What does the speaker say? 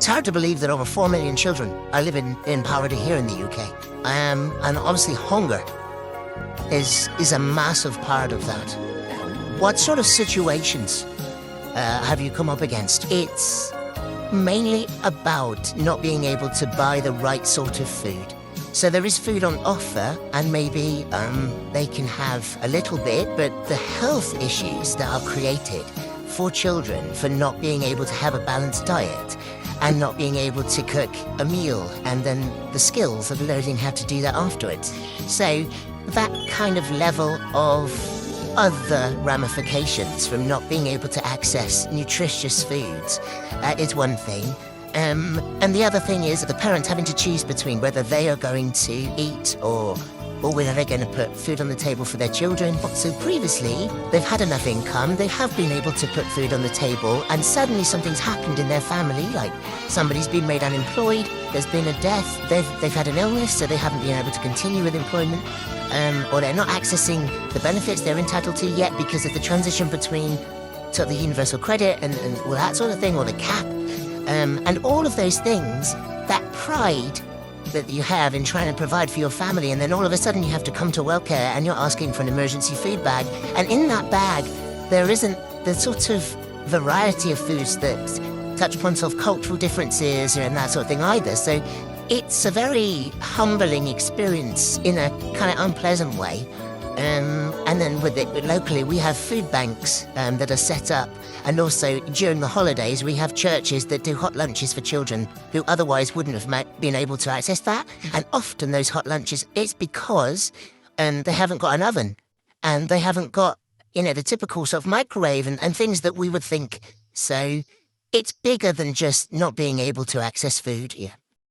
It's hard to believe that over 4 million children are living in poverty here in the UK. And obviously hunger is a massive part of that. What sort of situations have you come up against? It's mainly about not being able to buy the right sort of food. So there is food on offer, and maybe they can have a little bit, but the health issues that are created for children for not being able to have a balanced diet and not being able to cook a meal, and then the skills of learning how to do that afterwards. So that kind of level of other ramifications from not being able to access nutritious foods is one thing. And the other thing is the parents having to choose between whether they are going to eat or whether they're going to put food on the table for their children. So previously, they've had enough income, they have been able to put food on the table, and suddenly something's happened in their family, like somebody's been made unemployed, there's been a death, they've had an illness, so they haven't been able to continue with employment, or they're not accessing the benefits they're entitled to yet because of the transition between sort of the universal credit and all that sort of thing, or the cap. And all of those things, that pride that you have in trying to provide for your family, and then all of a sudden you have to come to Welcare and you're asking for an emergency food bag, and in that bag there isn't the sort of variety of foods that touch upon sort of cultural differences and that sort of thing either. So it's a very humbling experience in a kind of unpleasant way. And then locally we have food banks that are set up, and also during the holidays we have churches that do hot lunches for children who otherwise wouldn't have been able to access that. And often those hot lunches, it's because they haven't got an oven, and they haven't got, the typical sort of microwave and things that we would think. So it's bigger than just not being able to access food. Yeah.